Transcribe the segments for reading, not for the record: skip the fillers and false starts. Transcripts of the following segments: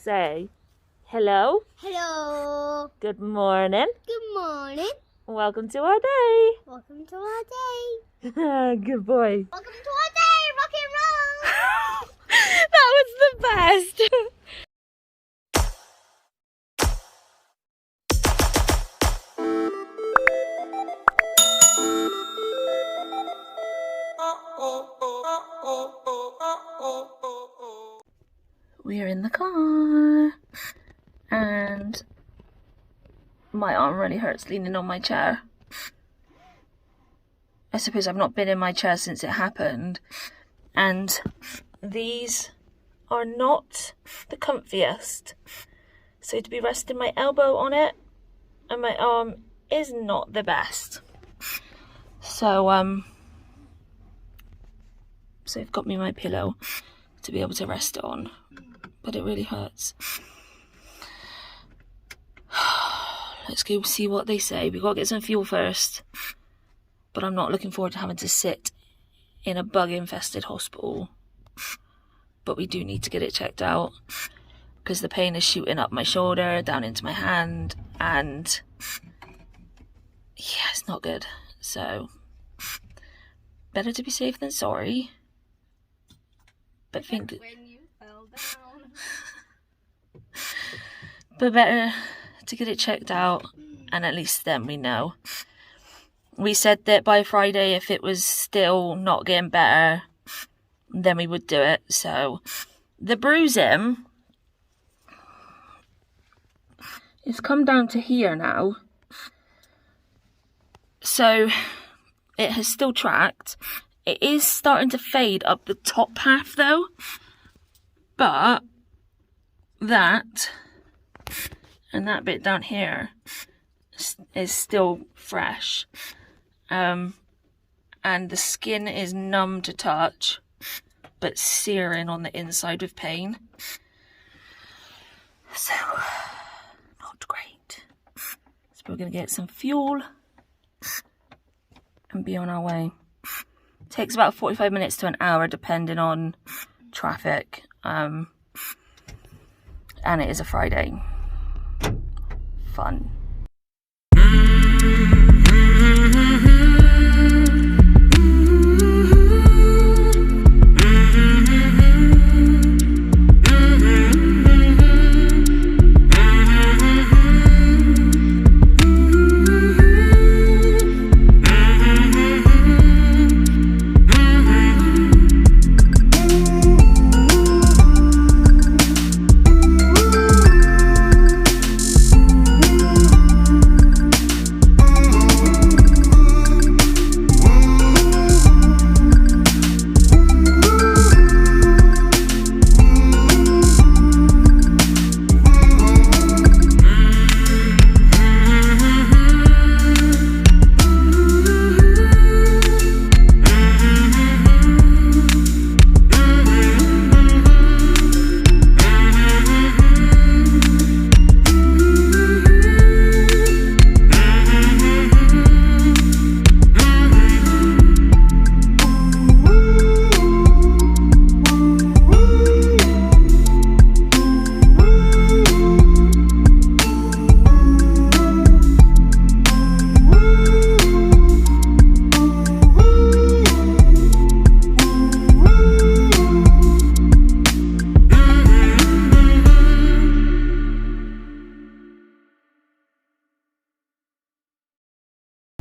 Say hello. Hello. Good morning. Good morning. Welcome to our day. Welcome to our day. Good boy. Welcome to our day. Rock and roll. That was the best. We're in the car and my arm really hurts leaning on my chair. I suppose I've not been in my chair since it happened, and these are not the comfiest. So to be resting my elbow on it and my arm is not the best. So they've got me my pillow to be able to rest it on, but it really hurts. Let's go see what they say. We've got to get some fuel first, but I'm not looking forward to having to sit in a bug-infested hospital. But we do need to get it checked out because the pain is shooting up my shoulder, down into my hand, and yeah, it's not good. So better to be safe than sorry. But think when you fell down. But better to get it checked out, and at least then we know. We said that by Friday, if it was still not getting better, then we would do it. So the bruising it's come down to here now. So it has still tracked. It is starting to fade up the top half though, but that and that bit down here is still fresh, and the skin is numb to touch but searing on the inside with pain, so not great. So we're gonna get some fuel and be on our way. Takes about 45 minutes to an hour depending on traffic, and it is a Friday. Fun.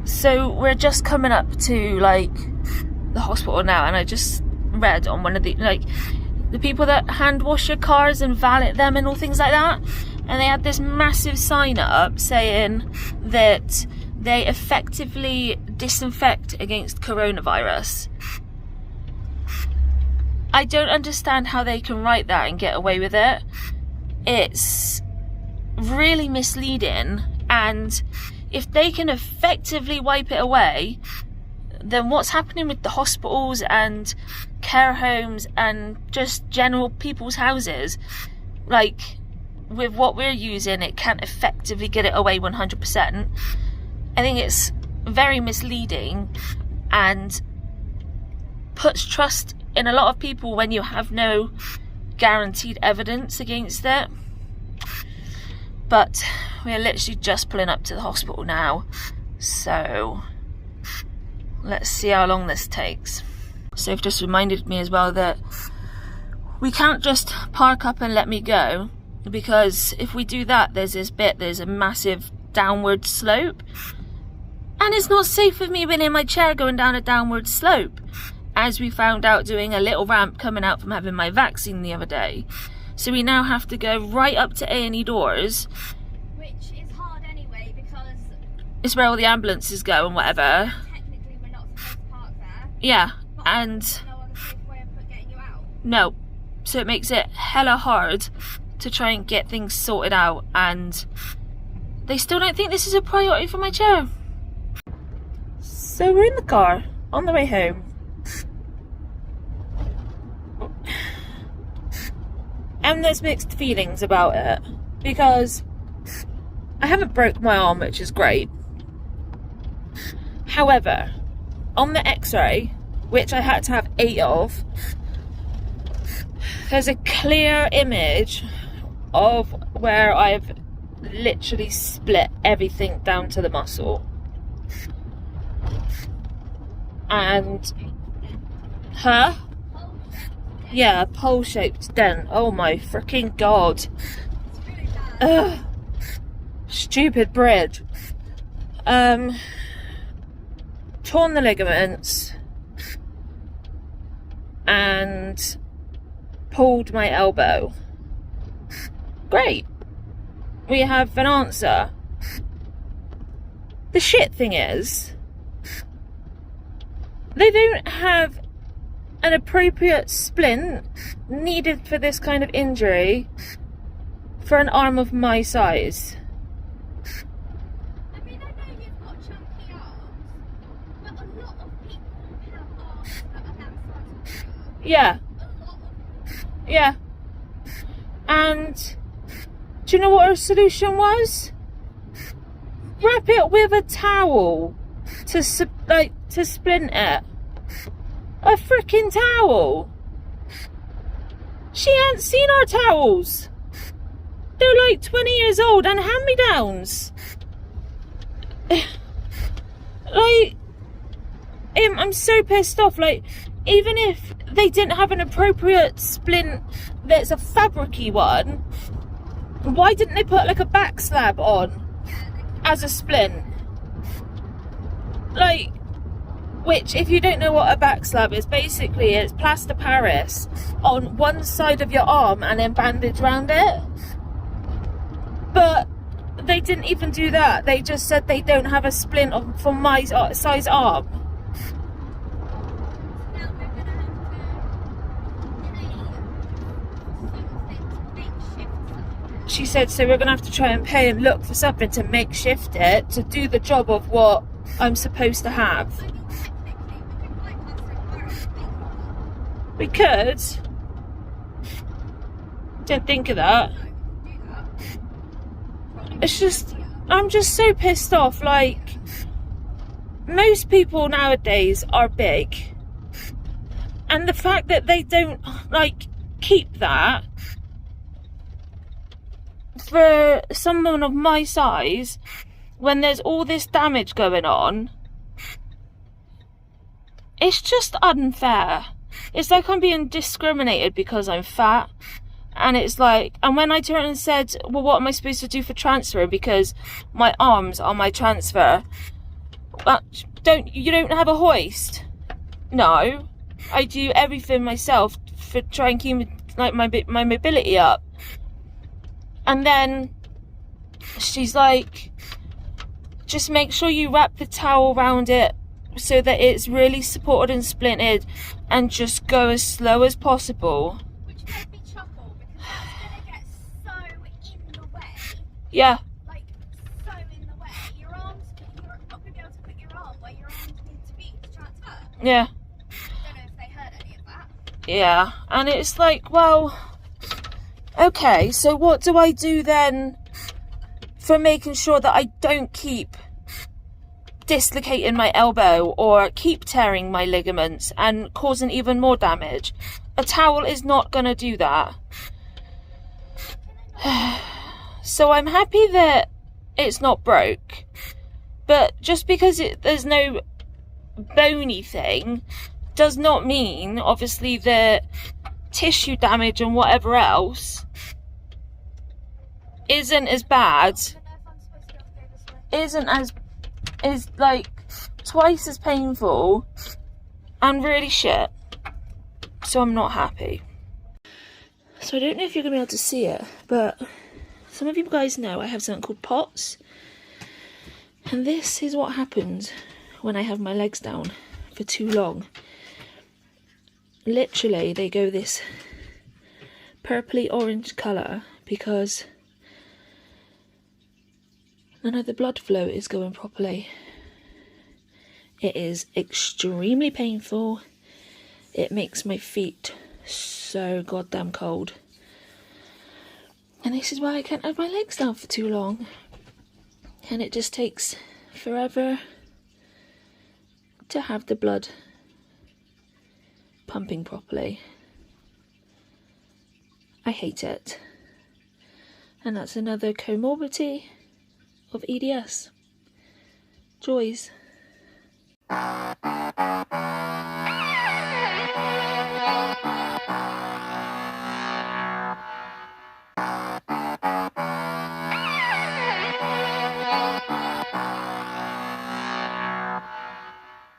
So we're just coming up to like the hospital now, and I just read on one of the the people that hand wash your cars and valet them and all things like that, and they had this massive sign up saying that they effectively disinfect against coronavirus. I don't understand how they can write that and get away with it. It's really misleading, and if they can effectively wipe it away, then what's happening with the hospitals and care homes and just general people's houses? Like, with what we're using, it can't effectively get it away 100%. I think it's very misleading and puts trust in a lot of people when you have no guaranteed evidence against it. But we're literally just pulling up to the hospital now, so let's see how long this takes. So just reminded me as well that we can't just park up and let me go, because if we do that, there's a massive downward slope, and it's not safe for me being in my chair going down a downward slope, as we found out doing a little ramp coming out from having my vaccine the other day. So we now have to go right up to A&E doors, Which is hard anyway, because it's where all the ambulances go and whatever. technically we're not supposed to park there. Yeah, But and there's no other safe way of getting you out. no, so it makes it hella hard to try and get things sorted out, and they still don't think this is a priority for my chair. So we're in the car on the way home, and there's mixed feelings about it, because I haven't broke my arm, which is great. However, on the x-ray, which I had to have 8 of, there's a clear image of where I've literally split everything down to the muscle. And yeah, pole-shaped dent. Oh my freaking god. Ugh. Stupid bridge. Torn the ligaments and pulled my elbow. Great. We have an answer. The shit thing is, they don't have an appropriate splint needed for this kind of injury for an arm of my size. I mean, I know you've got chunky arms, but a lot of people have arms that are that size. Yeah. A lot of Yeah. And do you know what her solution was? Wrap it with a towel to splint it. A freaking towel. She hadn't seen our towels. They're like 20 years old and hand-me-downs. Like, I'm so pissed off. Like, even if they didn't have an appropriate splint that's a fabric-y one, why didn't they put like a back slab on as a splint? Like, which, if you don't know what a back slab is, basically it's plaster Paris on one side of your arm and then bandage around it. But they didn't even do that. They just said they don't have a splint for my size arm. now we're going to have to pay something to makeshift something. She said, so we're going to have to try and pay and look for something to makeshift it to do the job of what I'm supposed to have. I mean, technically, we could bypass the requirement. We could. Didn't think of that. No, we could do that. Probably It's just, easier. I'm just so pissed off. Like, most people nowadays are big, and the fact that they don't like keep that for someone of my size when there's all this damage going on, it's just unfair. It's like I'm being discriminated because I'm fat. And it's like, and when I turned and said, well, what am I supposed to do for transfer? Because my arms are my transfer. You don't have a hoist? No. I do everything myself for try and keep like my mobility up. And then she's like, just make sure you wrap the towel around it so that it's really supported and splinted, and just go as slow as possible. Which made me chuckle, because it's going to get so in the way. Yeah. Like, so in the way. Your arms, you're not going to be able to put your arm where your arms need to be to transfer. Yeah. I don't know if they heard any of that. Yeah. And it's like, well, okay, so what do I do then for making sure that I don't keep dislocating my elbow or keep tearing my ligaments and causing even more damage? A towel is not going to do that. So I'm happy that it's not broke, but just because there's no bony thing does not mean, obviously, that tissue damage and whatever else isn't as bad, is like twice as painful and really shit. So I'm not happy. So I don't know if you're gonna be able to see it, but some of you guys know I have something called POTS, and this is what happens when I have my legs down for too long. Literally, they go this purpley orange colour because none of the blood flow is going properly. It is extremely painful. It makes my feet so goddamn cold. And this is why I can't have my legs down for too long. And it just takes forever to have the blood pumping properly. I hate it. And that's another comorbidity of EDS. Joys.